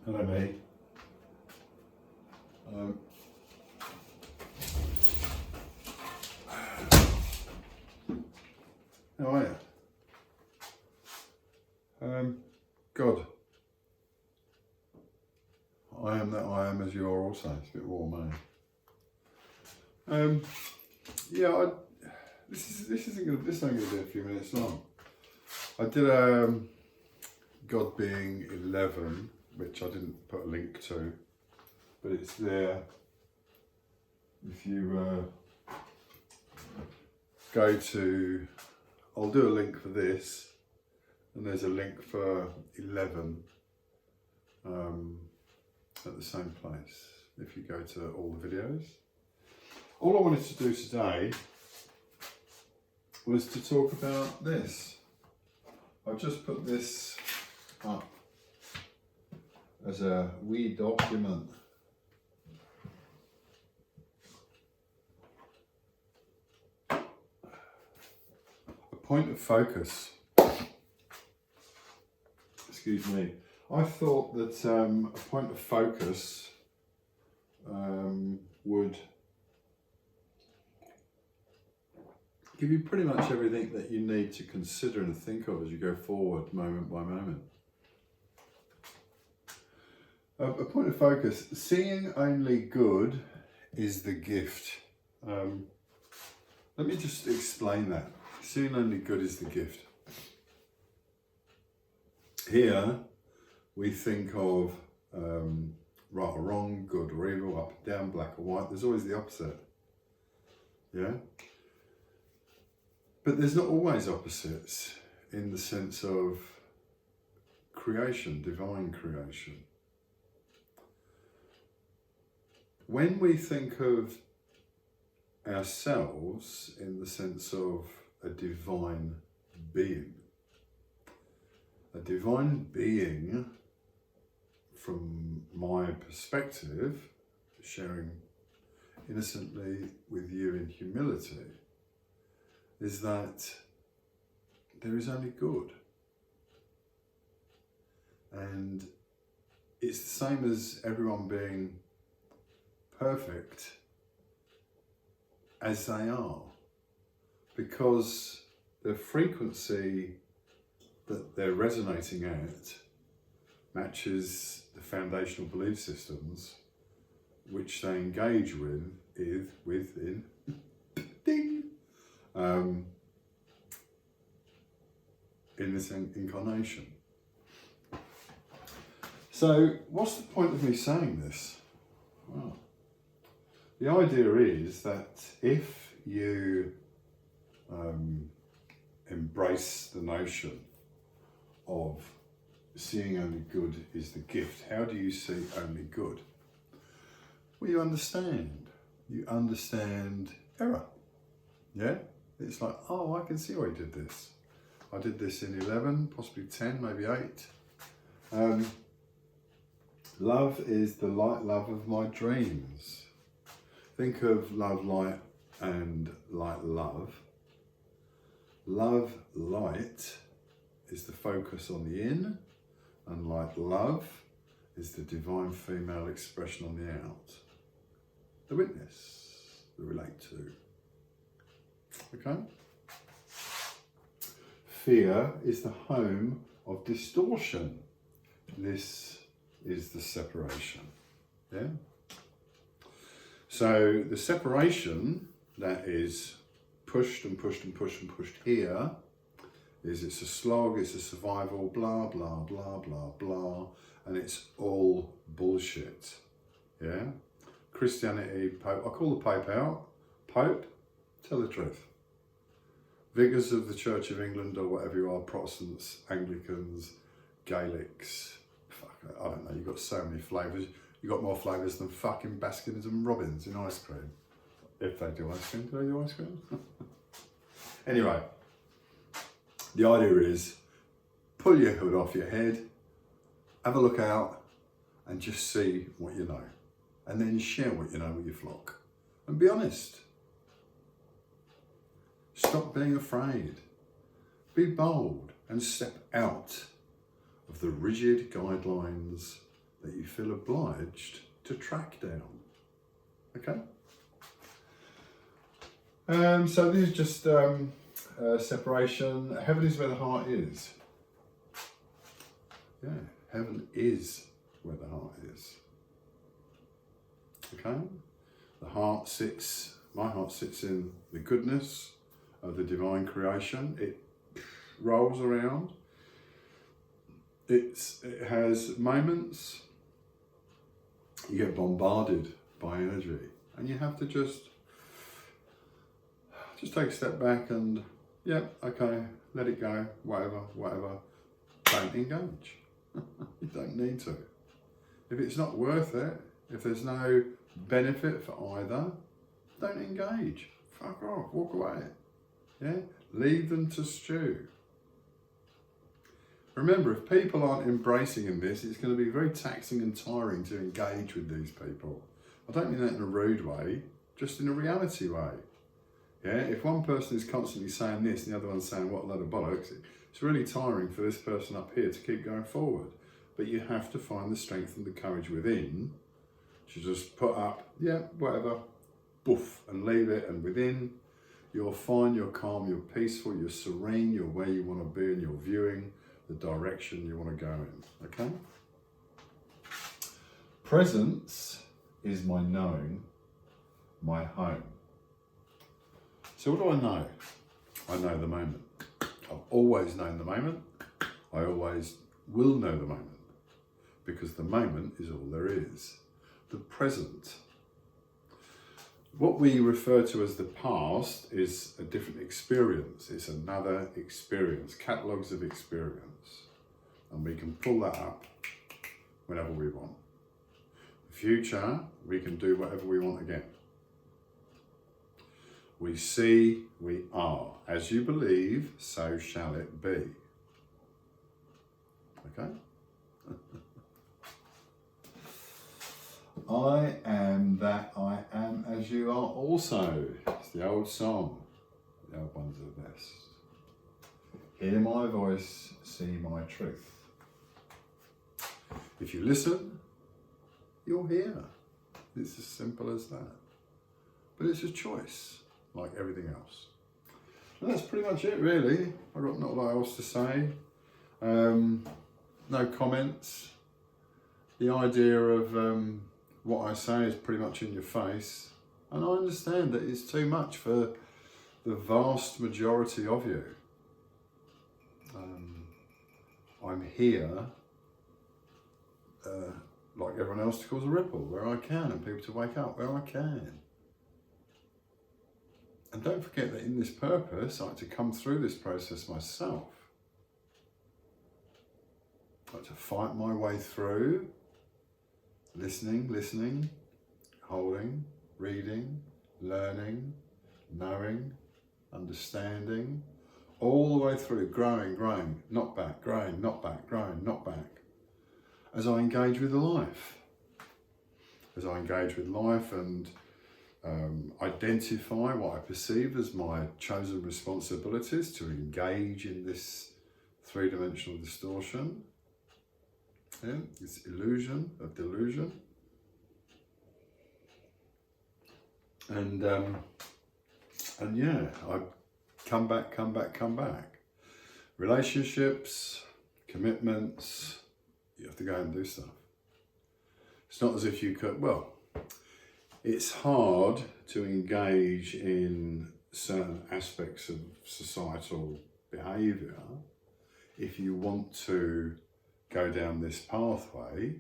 Hello, mate. How are you? God, I am that I am as you are also. It's a bit warm, eh? Yeah, this ain't gonna be a few minutes long. I did God being 11, which I didn't put a link to, but it's there. If you go to, I'll do a link for this, and there's a link for 11 at the same place. If you go to all the videos. All I wanted to do today was to talk about this. I've just put this up as a wee document. A point of focus. Excuse me. I thought that a point of focus would give you pretty much everything that you need to consider and think of as you go forward, moment by moment. A point of focus. Seeing only good is the gift. Let me just explain that. Seeing only good is the gift. Here we think of right or wrong, good or evil, up or down, black or white. There's always the opposite. Yeah? But there's not always opposites in the sense of creation, divine creation. When we think of ourselves in the sense of a divine being from my perspective, sharing innocently with you in humility, is that there is only good. And it's the same as everyone being perfect as they are, because the frequency that they're resonating at matches the foundational belief systems which they engage with in ding, in this incarnation. So what's the point of me saying this? Well, the idea is that if you embrace the notion of seeing only good is the gift, how do you see only good? Well, you understand. You understand error. Yeah? It's like, oh, I can see why you did this. I did this in 11, possibly 10, maybe 8. Love is the light love of my dreams. Think of love, light, and light, love. Love, light is the focus on the in, and light, love is the divine female expression on the out. The witness, the relate to. Okay? Fear is the home of distortion. This is the separation. Yeah? So the separation that is pushed and pushed and pushed and pushed here is it's a slog, it's a survival, blah, blah, blah, blah, blah, and it's all bullshit. Yeah? Christianity, Pope, I call the Pope out. Pope, tell the truth. Vicars of the Church of England or whatever you are, Protestants, Anglicans, Gaelics, fuck, I don't know, you've got so many flavours. You've got more flavours than fucking Baskins and Robbins in ice cream. If they do ice cream, do they do ice cream? Anyway, the idea is pull your hood off your head, have a look out and just see what you know. And then share what you know with your flock. And be honest. Stop being afraid. Be bold and step out of the rigid guidelines that you feel obliged to track down. Okay? So this is just separation. Heaven is where the heart is. Yeah, heaven is where the heart is. Okay? The heart sits, my heart sits in the goodness of the divine creation. It rolls around. It has moments. You get bombarded by energy, and you have to just take a step back and, yeah, okay, let it go, whatever. Don't engage. You don't need to. If it's not worth it, if there's no benefit for either, don't engage. Fuck off, walk away. Yeah, leave them to stew. Remember, if people aren't embracing in this, it's going to be very taxing and tiring to engage with these people. I don't mean that in a rude way, just in a reality way. Yeah, if one person is constantly saying this and the other one's saying what a load of bollocks, it's really tiring for this person up here to keep going forward. But you have to find the strength and the courage within to just put up, yeah, whatever, boof, and leave it. And within, you're fine, you're calm, you're peaceful, you're serene, you're where you want to be, and you're viewing the direction you want to go in, okay? Presence is my knowing, my home. So what do I know? I know the moment. I've always known the moment. I always will know the moment, because the moment is all there is. The present. What we refer to as the past is a different experience. It's another experience, catalogues of experience. And we can pull that up whenever we want. The future, we can do whatever we want again. We see, we are. As you believe, so shall it be. Okay? I am that I am as you are also. It's the old song. The old ones are the best. Hear my voice, see my truth. If you listen, you'll hear. It's as simple as that. But it's a choice, like everything else. And that's pretty much it, really. I've got not a lot else to say. No comments. The idea of what I say is pretty much in your face. And I understand that it's too much for the vast majority of you. I'm here, like everyone else, to cause a ripple where I can, and people to wake up where I can. And don't forget that in this purpose, I like to come through this process myself. I like to fight my way through, listening, holding, reading, learning, knowing, understanding, all the way through, growing, not back, growing, not back, growing, not back. As I engage with life. As I engage with life and identify what I perceive as my chosen responsibilities to engage in this three-dimensional distortion. Yeah, this illusion of delusion. And yeah, I come back. Relationships, commitments, you have to go and do stuff. It's not as if you could, well, it's hard to engage in certain aspects of societal behaviour if you want to go down this pathway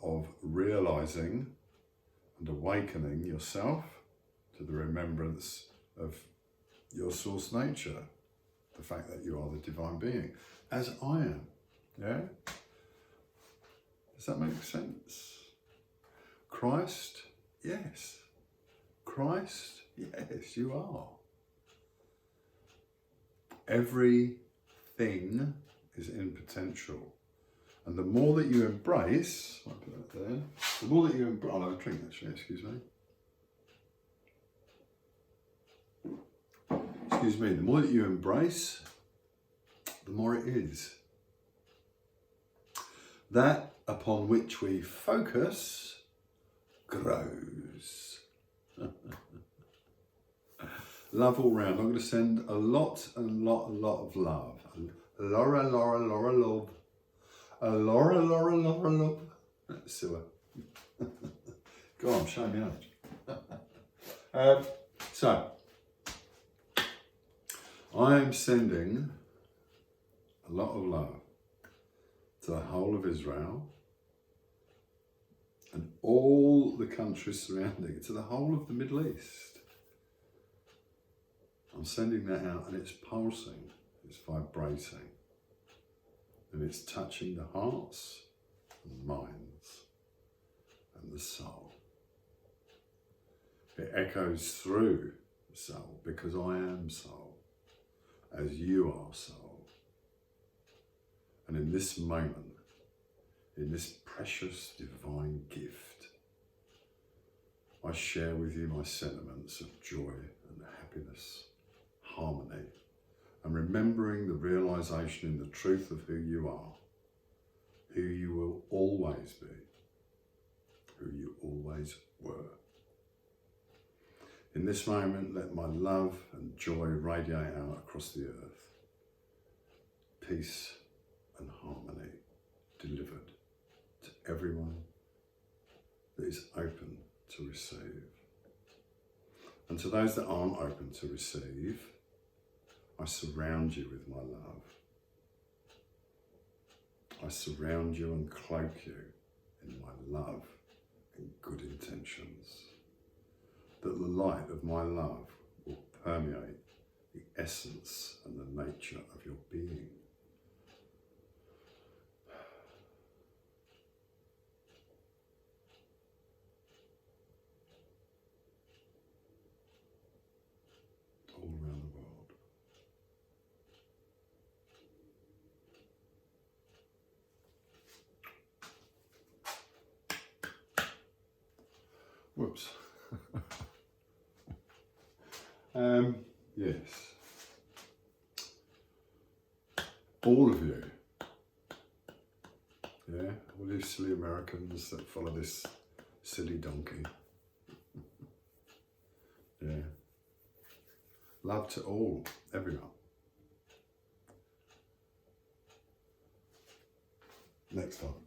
of realising and awakening yourself to the remembrance of your source nature, the fact that you are the divine being, as I am. Yeah? Does that make sense? Christ, yes. Christ, yes, you are. Everything is in potential. And the more that you embrace, I'll put that there, the more that you embrace, I'll have a drink actually, excuse me, the more that you embrace, the more it is. That upon which we focus grows. Love all round. I'm going to send a lot of love. Laura, love. Laura, love. That's silly. Go on, show me age. So, I am sending a lot of love to the whole of Israel and all the countries surrounding it, to the whole of the Middle East. I'm sending that out, and it's pulsing, it's vibrating, and it's touching the hearts and minds and the soul. It echoes through the soul, because I am soul, as you are soul. And in this moment, in this precious divine gift, I share with you my sentiments of joy and happiness, harmony, and remembering the realization in the truth of who you are, who you will always be, who you always were. In this moment, let my love and joy radiate out across the earth. Peace and harmony delivered to everyone that is open to receive. And to those that aren't open to receive, I surround you with my love. I surround you and cloak you in my love and good intentions. That the light of my love will permeate the essence and the nature of your being. All around the world. Whoops. Yes. All of you. Yeah, all you silly Americans that follow this silly donkey. Yeah. Love to all, everyone. Next time.